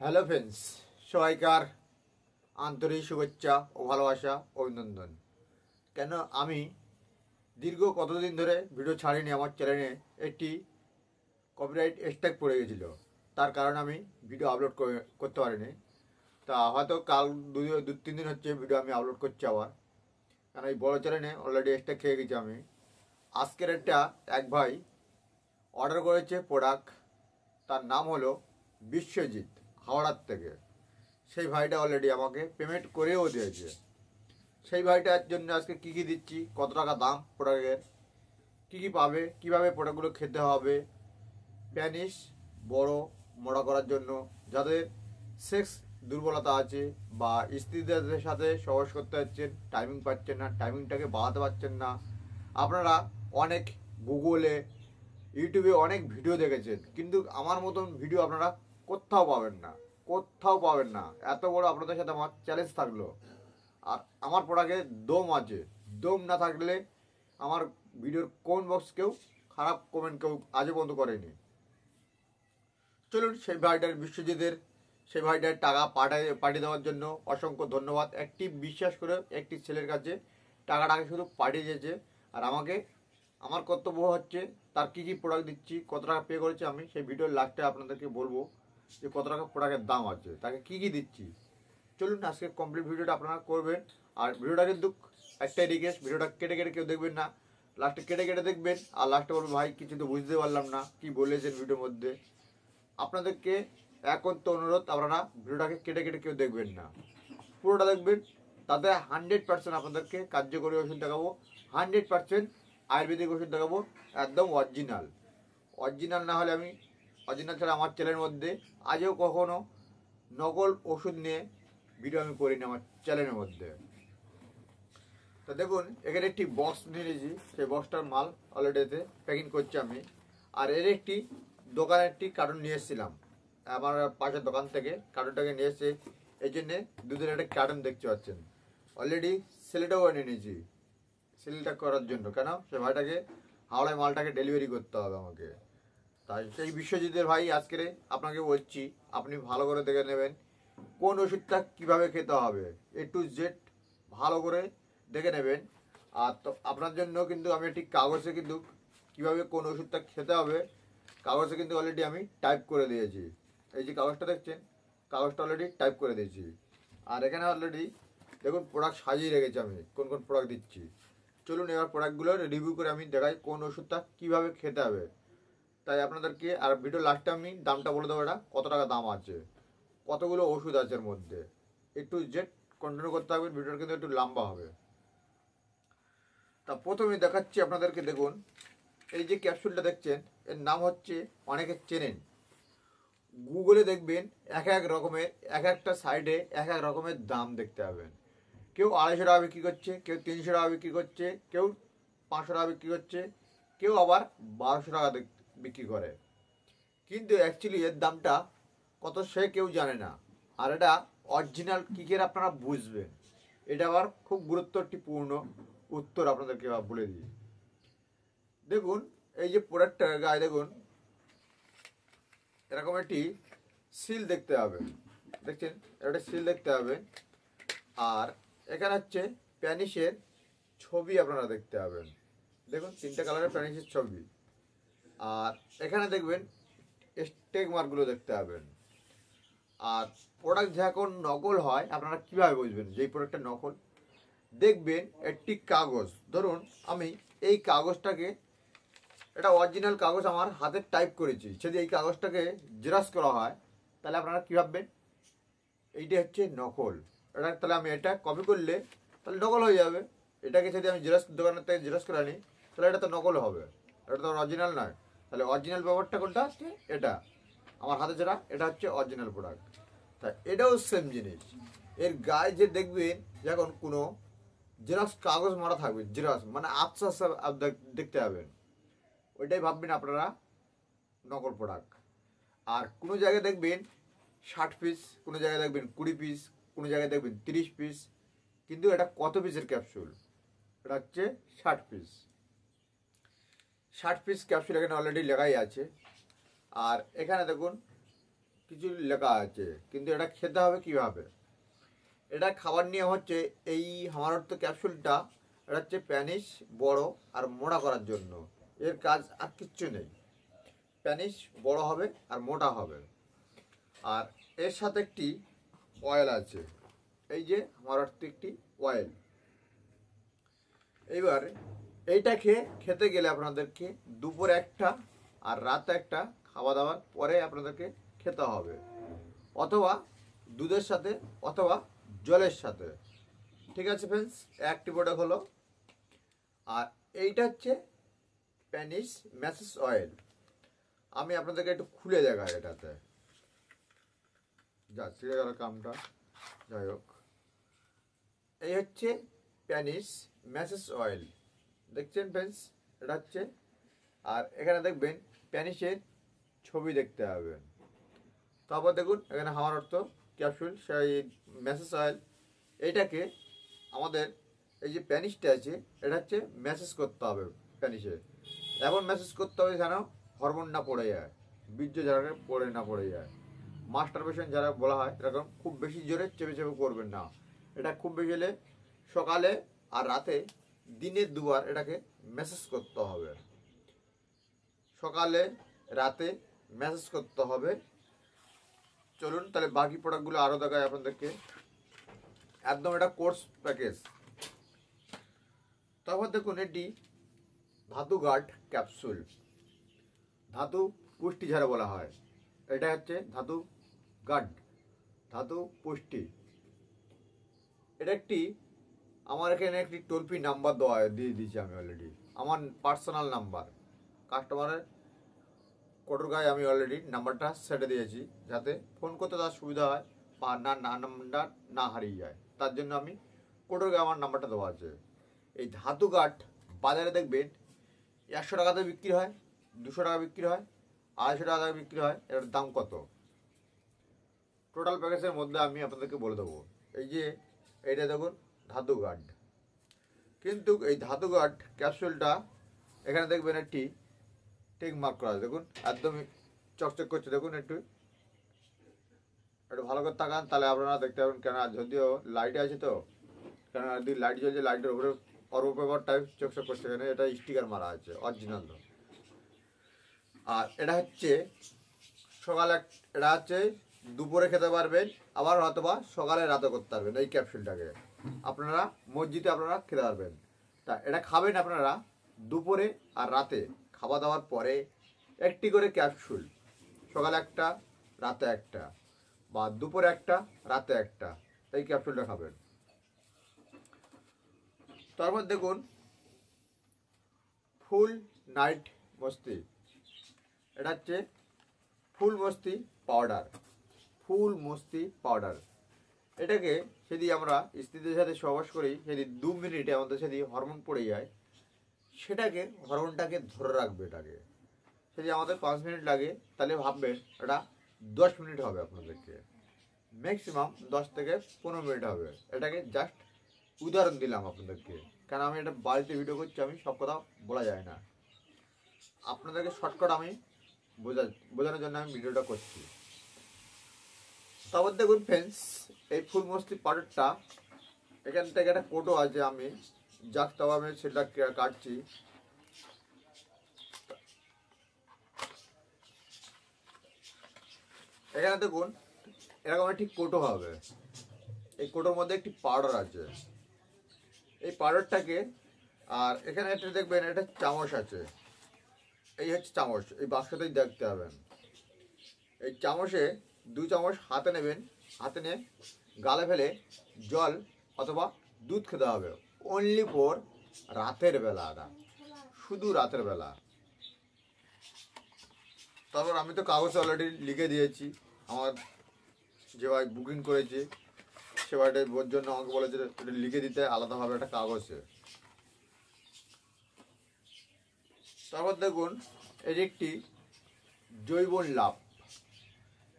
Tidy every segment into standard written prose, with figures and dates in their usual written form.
Hello friends, সবাইকার আন্তরিক শুভেচ্ছা ও ভালোবাসা অভিনন্দন। কেন আমি দীর্ঘ কতদিন ধরে ভিডিও ছাড়িনি, আমার চ্যানেলে একটি কপিরাইট স্ট্রাইক পড়ে গেছিলো। তার কারণে আমি ভিডিও আপলোড করতে পারিনি। তা হয়তো কাল দু তিন দিন হচ্ছে ভিডিও আমি আপলোড করছি আবার, কারণ এই বড়ো চ্যানেলে অলরেডি স্ট্রাইক খেয়ে গেছি আমি। আজকের এক ভাই অর্ডার করেছে প্রোডাক্ট, তার নাম হলো বিশ্বজিৎ, হাওড়ার থেকে। সেই ভাইটা অলরেডি আমাকে পেমেন্ট করেও দিয়েছে। সেই ভাইটার জন্য আজকে কী কী দিচ্ছি, কত টাকা দাম প্রোডাক্টের, কী কী পাবে, কীভাবে প্রোডাক্টগুলো খেতে হবে, প্যানিস বড় মোটা করার জন্য, যাদের সেক্স দুর্বলতা আছে বা স্ত্রীদের সাথে সহবাস করতে পারছেন, টাইমিং পাচ্ছেন না, টাইমিংটাকে বাড়াতে পারছেন না। আপনারা অনেক গুগলে ইউটিউবে অনেক ভিডিও দেখেছেন, কিন্তু আমার মতন ভিডিও আপনারা কোথাও পাবেন না, কোথাও পাবেন না। এত বড় আপনাদের সাথে আমার চ্যালেঞ্জ থাকলো। আর আমার প্রোডাক্টে দম আছে, দম না থাকলে আমার ভিডিওর কমেন্ট বক্স কেউ খারাপ কমেন্ট কেউ আজও পর্যন্ত করেনি। চলুন সেই ভাইটার টাকা পাঠিয়ে দেওয়ার জন্য অসংখ্য ধন্যবাদ। একটি বিশ্বাস করে একটি ছেলের কাছে টাকাটাকে শুধু পাঠিয়ে দিয়েছে। আর আমাকে আমার কর্তব্য হচ্ছে তার কী কী প্রোডাক্ট দিচ্ছি, কত টাকা পে করেছি, আমি সেই ভিডিওর লাস্টে আপনাদেরকে বলবো যে কত টাকা প্রোডাক্টের দাম আছে, তাকে কী কী দিচ্ছি। চলুন আজকে কমপ্লিট ভিডিওটা আপনারা করবেন। আর ভিডিওটা কিন্তু একটাই রিকোয়েস্ট, ভিডিওটা কেটে কেটে কেউ দেখবেন না, লাস্টে কেটে কেটে দেখবেন। আর লাস্টে বলবেন ভাই কিছু তো বুঝতে পারলাম না কি বলেছেন ভিডিওর মধ্যে। আপনাদেরকে একান্ত অনুরোধ, আপনারা ভিডিওটাকে কেটে কেটে কেউ দেখবেন না, পুরোটা দেখবেন। তাতে 100% আপনাদেরকে কার্যকরী ওষুধ দেখাবো, 100% আয়ুর্বেদিক ওষুধ দেখাবো, একদম অরিজিনাল না হলে আমি অরিজিনাল ছাড়া আমার চ্যানেলের মধ্যে আজও কখনো নকল ওষুধ নিয়ে ভিডিও আমি করিনি আমার চ্যানেলের মধ্যে। তো দেখুন এখানে একটি বক্স নিয়ে নিয়েছি, সেই বক্সটার মাল অলরেডিতে প্যাকিং করছি আমি। আর এর একটি দোকানের একটি কার্টুন নিয়ে এসেছিলাম আমার পাশের দোকান থেকে, কার্টুনটাকে নিয়ে এসে এই জন্যে দুধের একটা কার্টুন দেখতে পাচ্ছেন। অলরেডি সেলটাও এনে নিয়েছি সেলটা করার জন্য, কেন সে ভাইটাকে হাওড়ায় মালটাকে ডেলিভারি করতে হবে আমাকে। তাই সেই বিশ্বজিতের ভাই আজকে আপনাকে বলছি, আপনি ভালো করে দেখে নেবেন কোন ওষুধটা কিভাবে খেতে হবে, A to Z ভালো করে দেখে নেবেন। আর তো আপনার জন্য কিন্তু আমি একটি কাগজে কিন্তু কিভাবে কোন ওষুধটা খেতে হবে কাগজে কিন্তু অলরেডি আমি টাইপ করে দিয়েছি। এই যে কাগজটা দেখছেন, কাগজটা অলরেডি টাইপ করে দিয়েছি। আর এখানে অলরেডি দেখুন প্রোডাক্ট সাজিয়ে রেখেছি আমি কোন কোন প্রোডাক্ট দিচ্ছি। চলুন এবার প্রোডাক্টগুলো রিভিউ করে আমি দেখাই কোন ওষুধটা কিভাবে খেতে হবে। তাই আপনাদেরকে আর ভিডিও লাস্টে আমি দামটা বলে দেবো, এটা কত টাকা দাম আছে, কতগুলো ওষুধ আছে এর মধ্যে। একটু জেড কন্টিনিউ করতে হবে, ভিডিওটা কিন্তু একটু লম্বা হবে। তা প্রথমে দেখাচ্ছি আপনাদেরকে, দেখুন এই যে ক্যাপসুলটা দেখছেন, এর নাম হচ্ছে, অনেকে চেনেন, গুগলে দেখবেন এক এক রকমের, এক একটা সাইডে এক এক রকমের দাম দেখতে পাবেন। কেউ 250 টাকা বিক্রি করছে, কেউ 300 টাকা বিক্রি করছে, কেউ 500 টাকা বিক্রি করছে, কেউ আবার 1200 টাকা বিক্রি করে। কিন্তু অ্যাকচুয়ালি এর দামটা কত সে কেউ জানে না। আর এটা অরিজিনাল কী করে আপনারা বুঝবেন, এটা আবার খুব গুরুত্বপূর্ণ উত্তর আপনাদেরকে বলে দিই। দেখুন এই যে প্রোডাক্টটার গায়ে দেখুন এরকম একটি সিল দেখতে হবে, দেখছেন একটা সিল দেখতে হবে। আর এখানে হচ্ছে প্যানিসের ছবি আপনারা দেখতে পাবেন, দেখুন 3টে কালারের প্যানিসের ছবি। আর এখানে দেখবেন স্টেক মার্কগুলো দেখতে পাবেন। আর প্রোডাক্ট যখন নকল হয় আপনারা কীভাবে বুঝবেন যে এই প্রোডাক্টটা নকল, দেখবেন একটি কাগজ, ধরুন আমি এই কাগজটাকে, এটা অরিজিনাল কাগজ আমার হাতে টাইপ করেছি, যদি এই কাগজটাকে জেরক্স করা হয় তাহলে আপনারা কী ভাববেন এইটা হচ্ছে নকল। এটা তাহলে আমি এটা কপি করলে তাহলে নকল হয়ে যাবে। এটাকে যদি আমি জেরক্স দোকানের থেকে জেরক্স করে আনি তাহলে এটা তো নকল হবে, এটা তো অরিজিনাল নয়। তাহলে অরিজিনাল ব্যাপারটা কোনটা হচ্ছে, এটা আমার হাতে যেটা, এটা হচ্ছে অরিজিনাল প্রোডাক্ট। তাই এটাও সেম জিনিস। এর গায়ে যে দেখবেন যখন কোনো জেরক্স কাগজ মারা থাকবে, জেরক্স মানে আবসা দেখতে পাবেন, ওইটাই ভাববেন আপনারা নকল প্রোডাক্ট। আর কোনো জায়গায় দেখবেন 60 পিস, কোনো জায়গায় দেখবেন 20 পিস, কোনো জায়গায় দেখবেন 30 পিস, কিন্তু এটা কত পিসের ক্যাপসুল, এটা হচ্ছে 60 পিস। 60 পিস ক্যাপসুল এখানে অলরেডি লেখাই আছে। আর এখানে দেখুন কিছু লেখা আছে, কিন্তু এটা খেতে হবে কিভাবে। এটা খাবার নিয়ম হচ্ছে এই আমার অর্থ ক্যাপসুলটা, এটা হচ্ছে প্যানিস বড় আর মোটা করার জন্য। এর কাজ আর কিচ্ছু নেই, প্যানিস বড় হবে আর মোটা হবে। আর এর সাথে একটি অয়েল আছে, এই যে আমার অর্থ একটি অয়েল। এইবার এইটা খেতে গেলে আপনাদেরকে দুপুরে একটা আর রাতে একটা খাওয়া দাওয়ার পরে আপনাদেরকে খেতে হবে, অথবা দুধের সাথে অথবা জলের সাথে। ঠিক আছে ফ্রেন্ডস, একটি প্রোডাক্ট হলো। আর এইটা হচ্ছে প্যানিস ম্যাসেজ অয়েল। আমি আপনাদেরকে একটু খুলে দেখাই। এটাতে যা ছিঁড়ে গেল কামটা, যাই হোক, এই হচ্ছে প্যানিস ম্যাসেজ অয়েল, দেখছেন ফ্রেন্ডস, এটা হচ্ছে। আর এখানে দেখবেন প্যানিসের ছবি দেখতে পাবেন। তারপর দেখুন এখানে আমার অর্থ ক্যাপসুল, সেই ম্যাসেজ অয়েল। এইটাকে আমাদের এই যে প্যানিসটা আছে, এটা হচ্ছে ম্যাসেজ করতে হবে প্যানিসে। এমন ম্যাসেজ করতে হবে যেন হরমোন না পড়ে যায়, বীর্য যারা না পড়ে যায়। মাস্টারবেশন যারা বলা হয়, এরকম খুব বেশি জোরে চেপে চেপে করবেন না। এটা খুব বেশি হলে সকালে আর রাতে দিনে দুবার এটাকে ম্যাসেজ করতে হবে, সকালে রাতে ম্যাসেজ করতে হবে। চলুন তাহলে বাকি প্রোডাক্টগুলো আরও দেখায় আপনাদেরকে। একদম এটা কোর্স প্যাকেজ। তারপর দেখুন এটি ধাতু গার্ড ক্যাপসুল, ধাতু পুষ্টি যারা বলা হয়, এটা হচ্ছে ধাতু গার্ড, ধাতু পুষ্টি। এটা একটি আমার এখানে একটি টোল ফ্রি নাম্বার দিয়ে দিয়েছি আমি অলরেডি, আমার পার্সোনাল নাম্বার। কাস্টমারের কোটোর গায়ে আমি অলরেডি নাম্বারটা সেটে দিয়েছি, যাতে ফোন করতে তার সুবিধা হয় বা নাম্বার না হারিয়ে যায়। তার জন্য আমি কোটোর গায়ে আমার নাম্বারটা দেওয়া আছে। এই ধাতু গার্ড বাজারে দেখবেন 100 টাকাতে বিক্রি হয়, 200 টাকা বিক্রি হয়, 250 টাকা বিক্রি হয়। এর দাম কত? টোটাল প্যাকেজের মধ্যে আমি আপনাদেরকে বলে দেবো। এই যে এইটা দেখুন ধাতু গার্ড, কিন্তু এই ধাতু গার্ড ক্যাপসুলটা এখানে দেখবেন একটি টিক মার্ক করা আছে, দেখুন একদমই চকচক করছে। দেখুন একটু ভালো করে তাকান, তাহলে আপনারা দেখতে পাবেন। কেন যদিও লাইট আছে তো, কেন যদি লাইট জ্বলছে, লাইটের উপরে অর্ব পেপার টাইপ চকচক করছে, এখানে এটা স্টিকার মারা আছে অরিজিনাল। আর এটা হচ্ছে সকালে, এটা হচ্ছে দুপুরে খেতে পারবেন, আবার অথবা সকালে রাতে করতে পারবেন। এই ক্যাপসুলটাকে আপনারা মসজিদে আপনারা খেতে পারবেন। তা এটা খাবেন আপনারা দুপুরে আর রাতে খাওয়া দাওয়ার পরে একটি করে ক্যাপসুল, সকালে একটা রাতে একটা, বা দুপুরে একটা রাতে একটা, এই ক্যাপসুলটা খাবেন। তারপর দেখুন ফুল নাইট মস্তি, এটা হচ্ছে ফুল মস্তি পাউডার, ফুল মস্তি পাউডার। এটাকে যদি আমরা স্ত্রীদের সাথে সহবাস করি, যদি 2 মিনিটে আমাদের যদি হরমোন পড়ে যায়, সেটাকে হরমোনটাকে ধরে রাখবে। এটাকে যদি আমাদের 5 মিনিট লাগে, তাহলে ভাববেন এটা 10 মিনিট হবে আপনাদেরকে, ম্যাক্সিমাম 10 থেকে 15 মিনিট হবে। এটাকে জাস্ট উদাহরণ দিলাম আপনাদেরকে, কারণ আমি এটা বাড়িতে ভিডিও করছি, আমি সব কথা বলা যায় না। আপনাদেরকে শর্টকাট আমি বোঝানোর জন্য আমি ভিডিওটা করছি। তারপর দেখুন ফ্রেন্ডস, এই ফুল মস্তি পাউডারটা এখান থেকে একটা কোটো আছে, আমি যাক তাও আমি সেটা কাটছি। এখানে দেখুন এরকম একটি কোটো হবে, এই কোটোর মধ্যে একটি পাউডার আছে। এই পাউডারটাকে, আর এখানে একটা দেখবেন একটা চামচ আছে, এই হচ্ছে চামচ, এই বাক্সতেই দেখতে পাবেন। এই চামচে 2 চামচ হাতে নেবেন, হাতে নিয়ে গালে ফেলে জল অথবা দুধ খেতে হবে, অনলি ফর রাতের বেলা, শুধু রাতের বেলা। তারপর আমি তো কাগজ অলরেডি লিখে দিয়েছি, আমার যে ভাই বুকিং করেছে সে ভাইটা ওর জন্য আমাকে বলেছে এটা লিখে দিতে আলাদাভাবে একটা কাগজে। তারপর দেখুন এর একটি জৈবন লাভ,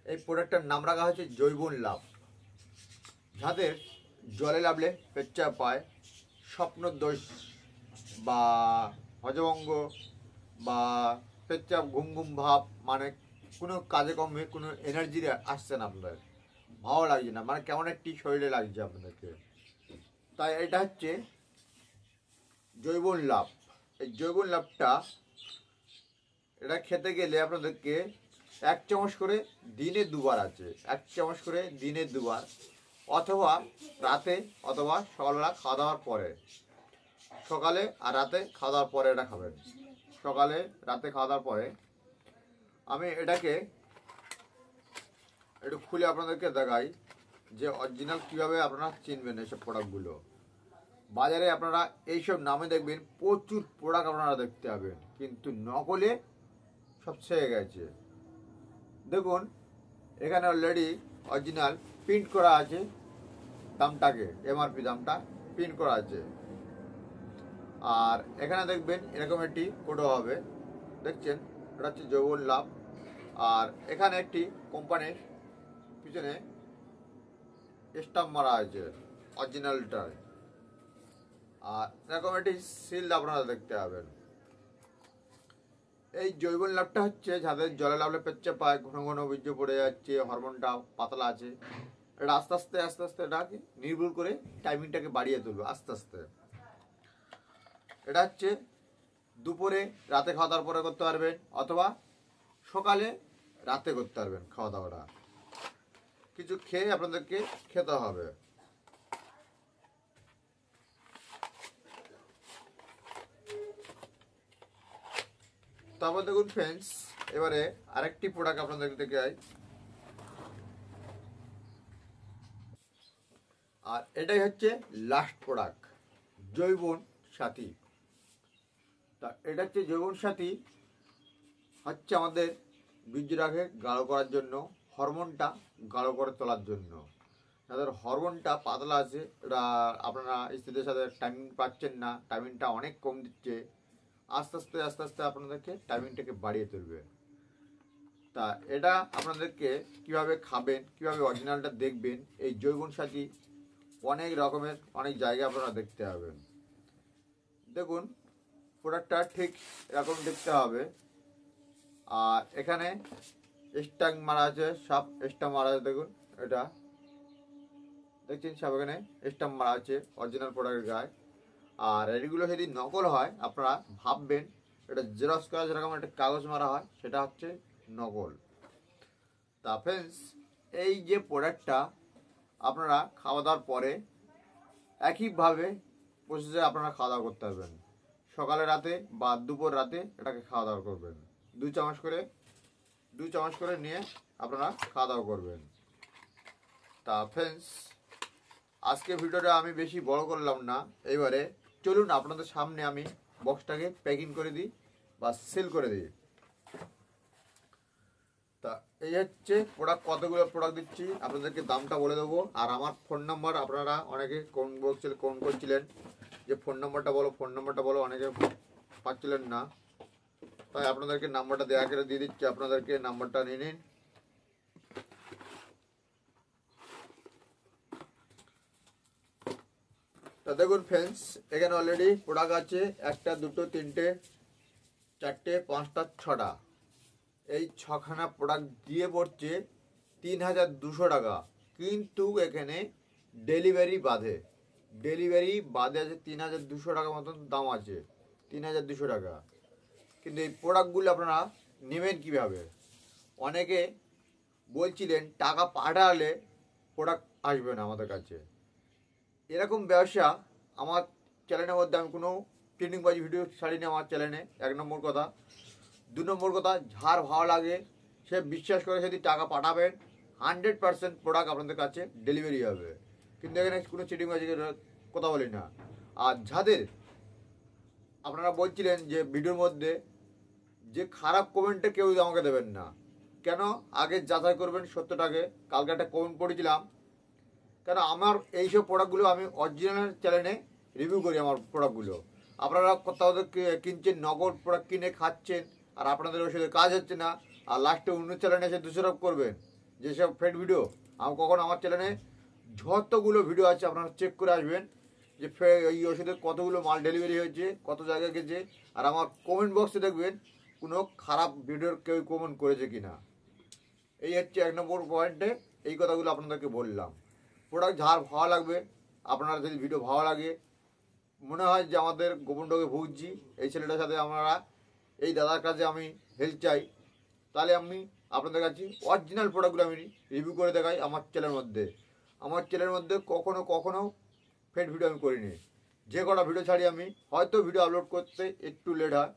এই প্রোডাক্টটার নাম রাখা হয়েছে জৈবন লাভ। যাদের জলে লাভলে পেচ্ছাপ পায়, স্বপ্নদোষ বা হজভঙ্গ বা পেচ্ছাপ ঘুম ঘুম ভাব, মানে কোনো কাজে কর্মে কোনো এনার্জি আসছে না, আপনাদের ভালো লাগছে না, মানে কেমন একটি শরীরে লাগছে আপনাদেরকে। তাই এটা হচ্ছে জৈবন লাভ। এই জৈবন লাভটা এটা খেতে গেলে আপনাদেরকে 1 চামচ করে দিনে 2 বার আছে, 1 চামচ করে দিনে 2 বার, অথবা রাতে অথবা সকালবেলা খাওয়া দাওয়ার পরে, সকালে আর রাতে খাওয়া দাওয়ার পরে এটা খাবেন। সকালে রাতে খাওয়া দাওয়ার পরে আমি এটাকে একটু খুলে আপনাদেরকে দেখাই যে অরিজিনাল কীভাবে আপনারা চিনবেন এইসব প্রোডাক্টগুলো। বাজারে আপনারা এইসব নামে দেখবেন প্রচুর প্রোডাক্ট আপনারা দেখতে পাবেন, কিন্তু নকলে সব ছেড়ে গেছে। দেখুন এখানে অলরেডি অরিজিনাল প্রিন্ট করা আছে, দামটাকে এমআরপি দামটা প্রিন্ট করা আছে। আর এখানে দেখবেন এরকম একটি কোডও হবে, দেখছেন এটা হচ্ছে যৌবন লাভ। আর এখানে একটি কোম্পানির পিছনে স্টাম্প মারা আছে অরিজিনালটায়। আর এরকম একটি সিল আপনারা দেখতে পাবেন। এই জৈবন লাভটা হচ্ছে যাদের জলে লাভলে পেচ্ছা পায়, ঘন ঘন বীর্য পড়ে যাচ্ছে, হরমোনটা পাতলা আছে, এটা আস্তে আস্তে আস্তে আস্তে এটাকে নির্ভুল করে টাইমিংটাকে বাড়িয়ে তুলবে আস্তে আস্তে। এটা হচ্ছে দুপুরে রাতে খাওয়া দাওয়ার পরে করতে পারবেন, অথবা সকালে রাতে করতে পারবেন। খাওয়া দাওয়াটা কিছু খেয়ে আপনাদেরকে খেতে হবে। তারপর দেখুন ফ্রেন্ডস, এবারে আরেকটি প্রোডাক্ট আপনাদের দেখাই। আর এটাই হচ্ছে লাস্ট প্রোডাক্ট, জৈবন সাথী। তা এটা হচ্ছে জৈবন সাথী, হচ্ছে আমাদের বীর্যটাকে গাঢ় করার জন্য, হরমোনটা গাঢ় করে তোলার জন্য। যাদের হরমোনটা পাতলা আছে, এটা আপনারা স্ত্রীদের সাথে টাইমিং পাচ্ছেন না, টাইমিংটা অনেক কম দিচ্ছে, আস্তে আস্তে আস্তে আস্তে আপনাদেরকে টাইমিংটাকে বাড়িয়ে তুলবে। তা এটা আপনাদেরকে কিভাবে খাবেন, কিভাবে অরিজিনালটা দেখবেন, এই জৈবন সাথী অনেক রকমের অনেক জায়গায় আপনারা দেখতে পাবেন। দেখুন প্রোডাক্টটা ঠিক এরকম দেখতে হবে। আর এখানে স্টাং মারা আছে, সব স্টাম্প মারা আছে। দেখুন এটা দেখছেন, সব এখানে স্টাম্প মারা আছে অরিজিনাল প্রোডাক্টের গায়ে। আর এগুলো যদি নকল হয় আপনারা ভাববেন এটা জেরক্স করা যেরকম একটা কাগজ মারা হয়, সেটা হচ্ছে নকল। তা ফ্রেন্ডস, এই যে প্রোডাক্টটা আপনারা খাওয়া দাওয়ার পরে একইভাবে প্রসেসে আপনারা খাওয়া দাওয়া করতে পারবেন। সকালে রাতে বা দুপুর রাতে এটাকে খাওয়া দাওয়া করবেন। 2 চামচ করে নিয়ে আপনারা খাওয়া দাওয়া করবেন। তা ফ্রেন্ডস, আজকে ভিডিওটা আমি বেশি বড় করলাম না। এবারে চলুন আপনাদের সামনে আমি বক্সটাকে প্যাকিং করে দিই বা সেল করে দিই। তা এই হচ্ছে প্রোডাক্ট, কতগুলো প্রোডাক্ট দিচ্ছি আপনাদেরকে দামটা বলে দেবো। আর আমার ফোন নাম্বার, আপনারা অনেকে কোন করছিলেন যে ফোন নাম্বারটা বলো, অনেকে পাচ্ছিলেন না, তাই আপনাদেরকে নাম্বারটা দেয়া করে দিয়ে দিচ্ছি, আপনাদেরকে নাম্বারটা নিয়ে নিন। তা দেখুন ফ্রেন্ডস, এখানে অলরেডি প্রোডাক্ট আছে 1, 2, 3, 4, 5, 6টা। এই 6খানা প্রোডাক্ট দিয়ে পড়ছে 3200 টাকা। কিন্তু এখানে ডেলিভারি বাদে আছে 3200 টাকা মতন দাম আছে, 3200 টাকা। কিন্তু এই প্রোডাক্টগুলো আপনারা নেবেন কীভাবে? অনেকে বলছিলেন টাকা পাঠালে প্রোডাক্ট আসবে না আমাদের কাছে। এরকম ব্যবসা আমার চ্যানেলের মধ্যে আমি কোনো ট্রেন্ডিংবাজি ভিডিও ছাড়িনি আমার চ্যানেলে, 1 নম্বর কথা। 2 নম্বর কথা, যার ভালো লাগে সে বিশ্বাস করে যদি টাকা পাঠাবেন 100% প্রোডাক্ট আপনাদের কাছে ডেলিভারি হবে। কিন্তু এখানে কোনো চিটিংবাজির কথা বলি না। আর যাদের আপনারা বলছিলেন যে ভিডিওর মধ্যে যে খারাপ কমেন্টে কেউ আমাকে দেবেন না, কেন আগে যাচাই করবেন সত্যটাকে। কালকে একটা কমেন্ট পড়েছিলাম, কেন আমার এইসব প্রোডাক্টগুলো আমি অরিজিনাল চ্যানেলে রিভিউ করি। আমার প্রোডাক্টগুলো আপনারা কোথাও কিনছেন, নগদ প্রোডাক্ট কিনে খাচ্ছেন, আর আপনাদের ওষুধে কাজ হচ্ছে না, আর লাস্টে অন্য চ্যানেলে এসে দোষারোপ করবেন যেসব ফেক ভিডিও। আমি কখনো আমার চ্যানেলে যতগুলো ভিডিও আছে আপনারা চেক করে আসবেন যে এই ওষুধের কতগুলো মাল ডেলিভারি হয়েছে, কত জায়গায় গেছে। আর আমার কমেন্ট বক্সে দেখবেন কোনো খারাপ ভিডিওর কেউ কমেন্ট করেছে কিনা, এই হচ্ছে 1 নম্বর পয়েন্টে এই কথাগুলো আপনাদেরকে বললাম। প্রোডাক্ট যার ভালো লাগবে, আপনারা যদি ভিডিও ভালো লাগে, মনে হয় যে আমাদের গোপন রোগে ভুগছি, এই ছেলেটার সাথে আপনারা, এই দাদার কাছে আমি হেল্প চাই, তাহলে আমি আপনাদের কাছে অরিজিনাল প্রোডাক্টগুলো আমি রিভিউ করে দেখাই আমার চ্যানেলের মধ্যে। আমার চ্যানেলের মধ্যে কখনো ফেড ভিডিও আমি করিনি। যে কটা ভিডিও ছাড়ি আমি, হয়তো ভিডিও আপলোড করতে একটু লেট হয়,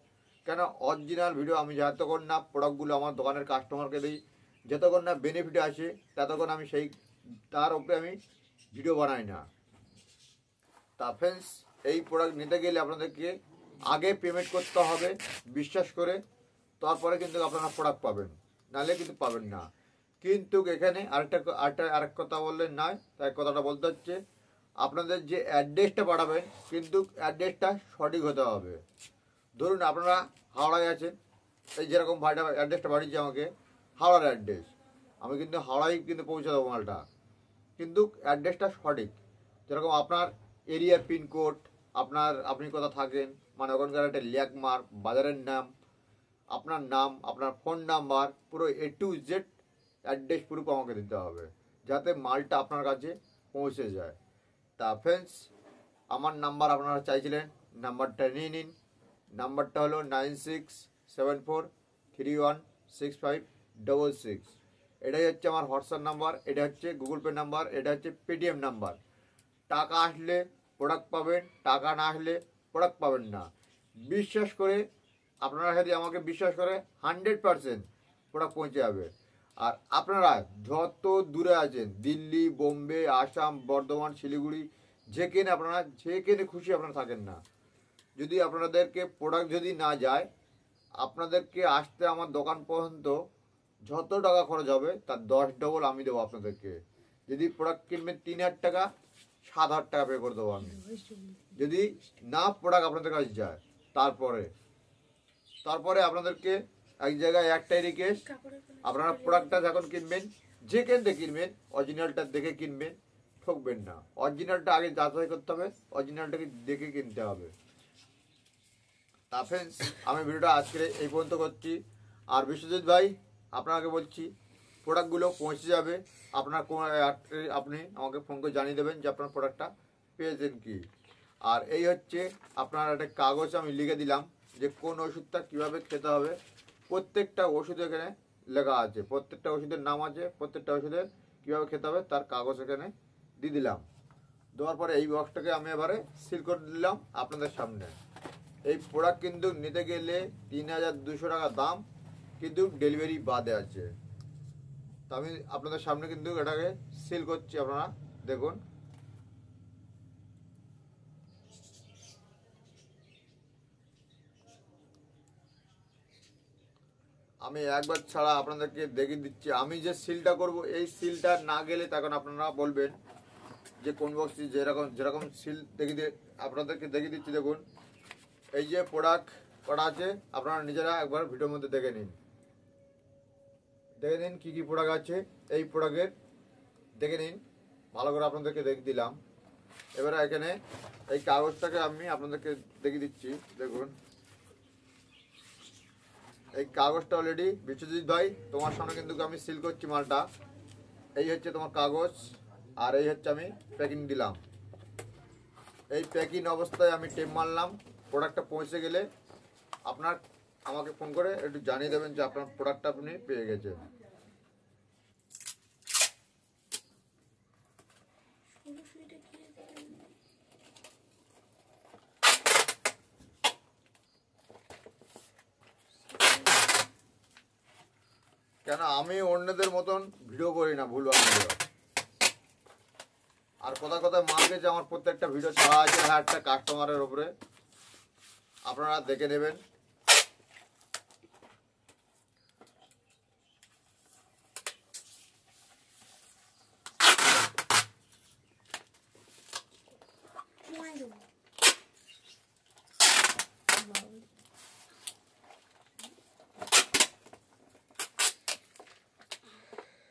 কেন অরিজিনাল ভিডিও আমি যতক্ষণ না প্রোডাক্টগুলো আমার দোকানের কাস্টমারকে দিই, যতক্ষণ না বেনিফিট আসে ততক্ষণ আমি তার উপরে আমি ভিডিও বানাই না। তা ফ্রেন্ডস, এই প্রোডাক্ট নিতে গেলে আপনাদেরকে আগে পেমেন্ট করতে হবে বিশ্বাস করে, তারপরে কিন্তু আপনারা প্রোডাক্ট পাবেন, নাহলে কিন্তু পাবেন না। কিন্তু এখানে আরেক কথা বললেন নয়, তাই কথাটা বলতে হচ্ছে, আপনাদের যে অ্যাড্রেসটা পাঠাবেন কিন্তু অ্যাড্রেসটা সঠিক হতে হবে। ধরুন আপনারা হাওড়ায় আছেন, এই যেরকম ভাইটা অ্যাড্রেসটা পাঠিয়েছে আমাকে, হাওড়ার অ্যাড্রেস, আমি কিন্তু হাওড়ায় কিন্তু পৌঁছে দেবো মালটা, কিন্তু অ্যাড্রেসটা সঠিক। যেরকম আপনার এরিয়ার পিনকোড, আপনি কোথায় থাকেন, মানে ওখানকার একটা ল্যান্ডমার্ক, বাজারের নাম, আপনার ফোন নাম্বার, পুরো A to Z address proof আমাকে দিতে হবে, যাতে মালটা আপনার কাছে পৌঁছে যায়। তা ফ্রেন্ডস, আমার নাম্বার আপনারা চাইছিলেন, নাম্বারটা নিয়ে নিন। নাম্বারটা হলো 9674316566। এটাই হচ্ছে আমার হোয়াটসঅ্যাপ নাম্বার, এটা হচ্ছে গুগল পে নাম্বার, এটা হচ্ছে পেটিএম নাম্বার। টাকা আসলে প্রোডাক্ট পাবেন, টাকা না আসলে প্রোডাক্ট পাবেন না। বিশ্বাস করে, আপনারা যদি আমাকে বিশ্বাস করে 100% প্রোডাক্ট পৌঁছে যাবে। আর আপনারা যত দূরে আছেন, দিল্লি, বোম্বে, আসাম, বর্ধমান, শিলিগুড়ি, যেখানে খুশি আপনারা থাকেন না, যদি আপনাদেরকে প্রোডাক্ট যদি না যায়, আপনাদেরকে আসতে আমার দোকান পর্যন্ত যত টাকা খরচ হবে তার 10 ডবল আমি দেবো আপনাদেরকে। যদি প্রোডাক্ট কিনবেন 3000 টাকা, 7000 টাকা পে করে দেবো আমি, যদি না প্রোডাক্ট আপনাদের কাছে যায়। তারপরে আপনাদেরকে এক জায়গায় একটাই রিকোয়েস্ট, আপনারা প্রোডাক্টটা যখন কিনবেন, যেখান থেকে কিনবেন অরিজিনালটা দেখে কিনবেন, ঠকবেন না। অরিজিনালটা আগে যাচাই করতে হবে, অরিজিনালটাকে দেখে কিনতে হবে। তা ফ্রেন্ডস, আমি ভিডিওটা আজকে এই পর্যন্ত করছি। আর বিশ্বজিৎ ভাই, আপনাকে বলছি, প্রোডাক্টগুলো পৌঁছে যাবে, আপনি আমাকে ফোন করে জানিয়ে দেবেন যে আপনার প্রোডাক্টটা পেয়েছেন কি। আর এই হচ্ছে আপনার একটা কাগজ আমি লিখে দিলাম যে কোন ওষুধটা কীভাবে খেতে হবে। প্রত্যেকটা ওষুধ এখানে লেখা আছে, প্রত্যেকটা ওষুধের নাম আছে, প্রত্যেকটা ওষুধের কীভাবে খেতে হবে তার কাগজ এখানে দিয়ে দিলাম। দেওয়ার পরে এই বক্সটাকে আমি এবারে সিল করে দিলাম আপনাদের সামনে। এই প্রোডাক্ট কিন্তু নিতে গেলে 3200 টাকা দাম, কিন্তু ডেলিভারি বাদে আছে। তো আমি আপনাদের সামনে কিন্তু এটাকে সিল করছি, আপনারা দেখুন। আমি একবার ছাড়া আপনাদেরকে দেখিয়ে দিচ্ছি। আমি যে সিলটা করব, এই সিলটা না গেলে তখন আপনারা বলবেন যে কোন বক্সটি যেরকম সিল আপনাদেরকে দেখিয়ে দিচ্ছি। দেখুন, এই যে প্রোডাক্ট করা আছে, আপনারা নিজেরা একবার ভিডিওর মধ্যে দেখে নিন কী কী প্রোডাক্ট আছে। এই প্রোডাক্টের দেখে নিন ভালো করে, আপনাদেরকে দেখিয়ে দিলাম। এবারে এখানে এই কাগজটাকে আমি আপনাদেরকে দেখিয়ে দিচ্ছি। দেখুন, এই কাগজটা অলরেডি বিশ্বজিৎ ভাই তোমার সামনে কিন্তু আমি সিল করছি মালটা। এই হচ্ছে তোমার কাগজ, আর এই হচ্ছে আমি প্যাকিং দিলাম। এই প্যাকিং অবস্থায় আমি টেপ মারলাম। প্রোডাক্টটা পৌঁছে গেলে আমাকে ফোন করে একটু জানিয়ে দেবেন যে আপনার প্রোডাক্টটা আপনি পেয়ে গেছেন। কেন আমি অন্যদের মতন ভিডিও করি না, ভুলভাল ভিডিও। আর কোথায় মাল গেছে, আমার প্রত্যেকটা ভিডিও ছাড়া আছে একটা কাস্টমারের উপরে, আপনারা দেখে নেবেন।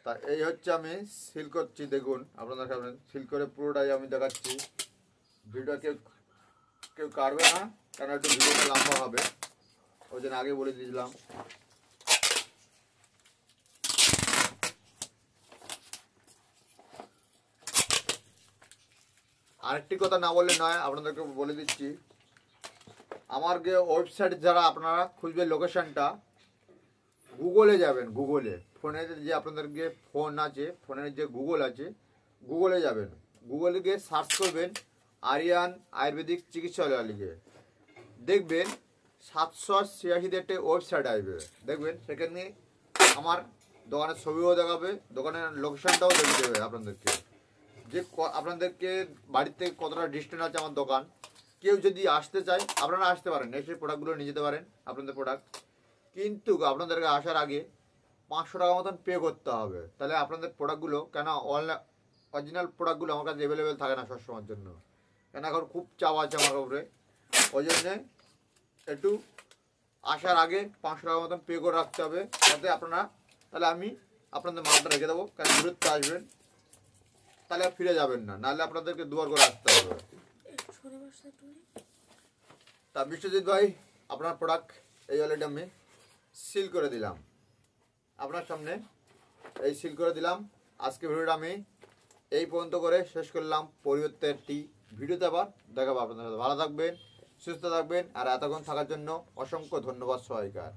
তা এই হচ্ছে আমি সিল করছি। দেখুন আপনাদের সামনে সিল করে পুরোটাই আমি দেখাচ্ছি। ভিডিও কেউ কাটবে না, কেন একটু ভিডিওটা লম্বা হবে, ওই জন্য আগে বলে দিয়েছিলাম। আরেকটি কথা না বললে নয়, আপনাদেরকে বলে দিচ্ছি। আমার যে ওয়েবসাইট যারা আপনারা খুঁজবে লোকেশনটা, গুগলে যাবেন। গুগলে ফোনের যে আপনাদের যে ফোন আছে, ফোনের যে গুগল আছে, গুগলে যাবেন। গুগলে গিয়ে সার্চ করবেন আরিয়ান আয়ুর্বেদিক চিকিৎসালয় লিখে, দেখবেন 786 একটা ওয়েবসাইট আসবে। দেখবেন সেখানে আমার দোকানের ছবিও দেখাবে, দোকানের লোকেশনটাও দেখে দেবে আপনাদেরকে, যে আপনাদেরকে বাড়ির থেকে কতটা ডিস্টেন্স আছে আমার দোকান। কেউ যদি আসতে চায় আপনারা আসতে পারেন, এসে প্রোডাক্টগুলো নিয়ে যেতে পারেন আপনাদের প্রোডাক্ট। কিন্তু আপনাদেরকে আসার আগে 500 টাকা মতন পে করতে হবে। তাহলে আপনাদের প্রোডাক্টগুলো, কেন অনলাইন অরিজিনাল প্রোডাক্টগুলো আমার কাছে অ্যাভেলেবেল থাকে না সবসময়ের জন্য, কেন এখন খুব চাপ আছে আমার উপরে। ওই জন্যে একটু আসার আগে 500 টাকা মতন পে করে রাখতে হবে, যাতে আপনারা, তাহলে আমি আপনাদের মালটা রেখে দেবো। কেন দূরত্বে আসবেন, তাহলে আর ফিরে যাবেন না, নাহলে আপনাদেরকে দুবার করে আসতে হবে। তা বিশ্বজিৎ ভাই, আপনার প্রোডাক্ট এই অলরেডি আমি সিল করে দিলাম আপনার সামনে, এই সিল করে দিলাম। আজকে ভিডিওটা আমি এই পর্যন্ত করে শেষ করলাম। পরিবর্তে একটি ভিডিওতে আবার দেখাবো আপনাদের সাথে। ভালো থাকবেন, সুস্থ থাকবেন, আর এতক্ষণ থাকার জন্য অসংখ্য ধন্যবাদ সবাইকার।